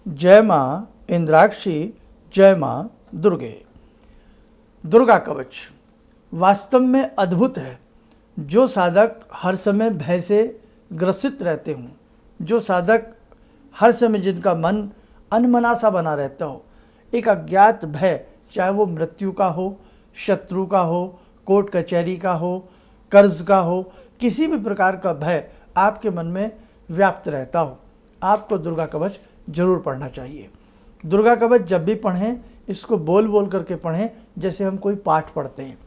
जय माँ इंद्राक्षी, जय माँ दुर्गे। दुर्गा कवच वास्तव में अद्भुत है। जो साधक हर समय भय से ग्रसित रहते हों, जो साधक हर समय जिनका मन अनमना बना रहता हो, एक अज्ञात भय, चाहे वो मृत्यु का हो, शत्रु का हो, कोर्ट कचहरी का हो, कर्ज का हो, किसी भी प्रकार का भय आपके मन में व्याप्त रहता हो, आपको दुर्गा कवच जरूर पढ़ना चाहिए। दुर्गा कवच जब भी पढ़ें, इसको बोल बोल करके पढ़ें, जैसे हम कोई पाठ पढ़ते हैं।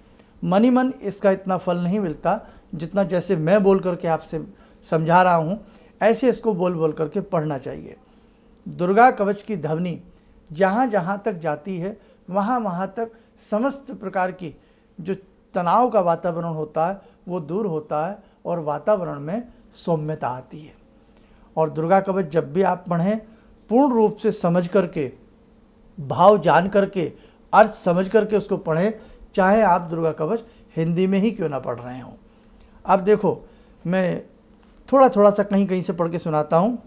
मन ही मन इसका इतना फल नहीं मिलता जितना जैसे मैं बोल करके आपसे समझा रहा हूँ, ऐसे इसको बोल बोल करके पढ़ना चाहिए। दुर्गा कवच की ध्वनि जहाँ जहाँ तक जाती है, वहाँ वहाँ तक समस्त प्रकार की जो तनाव का वातावरण होता है वो दूर होता है और वातावरण में सौम्यता आती है। और दुर्गा कवच जब भी आप पढ़ें, पूर्ण रूप से समझ करके, भाव जान करके, अर्थ समझ करके उसको पढ़ें, चाहे आप दुर्गा कवच हिंदी में ही क्यों ना पढ़ रहे हों। अब देखो, मैं थोड़ा थोड़ा सा कहीं कहीं से पढ़ के सुनाता हूँ,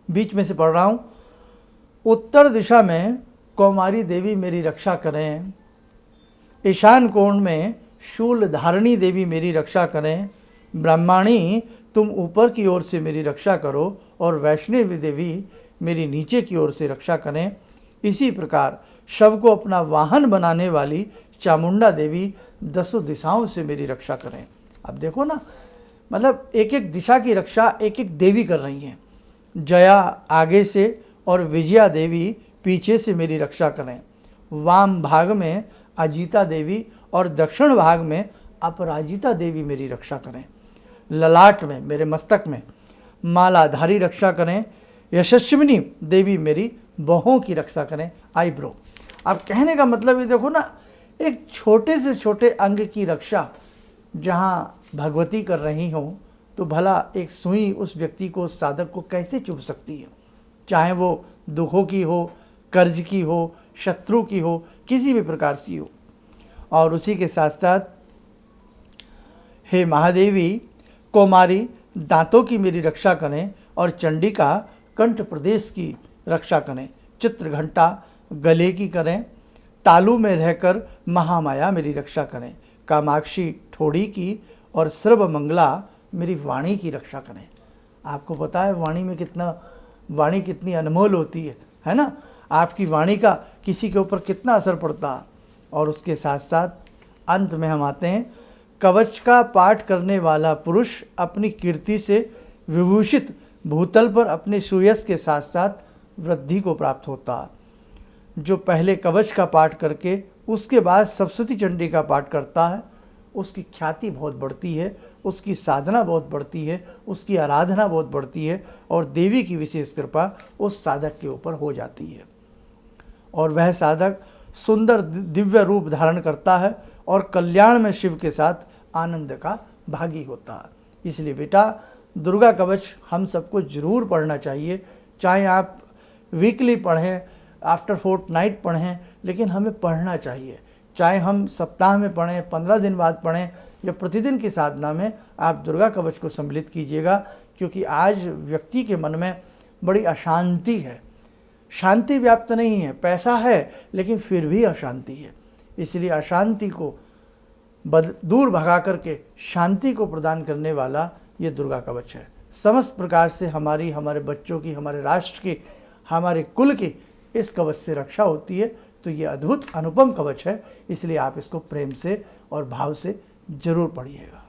बीच में से पढ़ रहा हूँ। उत्तर दिशा में कौमारी देवी मेरी रक्षा करें, ईशान कोण में शूल धारणी देवी मेरी रक्षा करें, ब्रह्माणी तुम ऊपर की ओर से मेरी रक्षा करो और वैष्णवी देवी मेरी नीचे की ओर से रक्षा करें। इसी प्रकार शव को अपना वाहन बनाने वाली चामुंडा देवी दसों दिशाओं से मेरी रक्षा करें। अब देखो ना, मतलब एक एक दिशा की रक्षा एक एक देवी कर रही हैं। जया आगे से और विजया देवी पीछे से मेरी रक्षा करें। वाम भाग में अजीता देवी और दक्षिण भाग में अपराजिता देवी मेरी रक्षा करें। ललाट में, मेरे मस्तक में मालाधारी रक्षा करें। यशस्विनी देवी मेरी बाहों की रक्षा करें, आईब्रो। अब कहने का मतलब ये देखो ना, एक छोटे से छोटे अंग की रक्षा जहाँ भगवती कर रही हों, तो भला एक सुई उस व्यक्ति को, उस साधक को कैसे चुभ सकती है, चाहे वो दुखों की हो, कर्ज की हो, शत्रु की हो, किसी भी प्रकार से हो। और उसी के साथ साथ हे महादेवी कौमारी दांतों की मेरी रक्षा करें और चंडिका कंठ प्रदेश की रक्षा करें। चित्रघंटा गले की करें, तालु में रहकर महामाया मेरी रक्षा करें। कामाक्षी ठोड़ी की और सर्वमंगला मेरी वाणी की रक्षा करें। आपको पता है वाणी कितनी अनमोल होती है ना। आपकी वाणी का किसी के ऊपर कितना असर पड़ता है। और उसके साथ साथ अंत में हम आते हैं, कवच का पाठ करने वाला पुरुष अपनी कीर्ति से विभूषित भूतल पर अपने सुयश के साथ साथ वृद्धि को प्राप्त होता है। जो पहले कवच का पाठ करके उसके बाद सप्तशती चंडी का पाठ करता है, उसकी ख्याति बहुत बढ़ती है, उसकी साधना बहुत बढ़ती है, उसकी आराधना बहुत बढ़ती है और देवी की विशेष कृपा उस साधक के ऊपर हो जाती है और वह साधक सुंदर दिव्य रूप धारण करता है और कल्याण में शिव के साथ आनंद का भागी होता है। इसलिए बेटा, दुर्गा कवच हम सबको जरूर पढ़ना चाहिए। चाहे आप वीकली पढ़ें, आफ्टर फोर्टनाइट पढ़ें, लेकिन हमें पढ़ना चाहिए। चाहे हम सप्ताह में पढ़ें, 15 दिन बाद पढ़ें या प्रतिदिन की साधना में आप दुर्गा कवच को सम्मिलित कीजिएगा। क्योंकि आज व्यक्ति के मन में बड़ी अशांति है, शांति व्याप्त नहीं है, पैसा है लेकिन फिर भी अशांति है। इसलिए अशांति को दूर भगा करके शांति को प्रदान करने वाला ये दुर्गा कवच है। समस्त प्रकार से हमारे बच्चों की, हमारे राष्ट्र की, हमारे कुल की इस कवच से रक्षा होती है। तो ये अद्भुत अनुपम कवच है, इसलिए आप इसको प्रेम से और भाव से जरूर पढ़िएगा।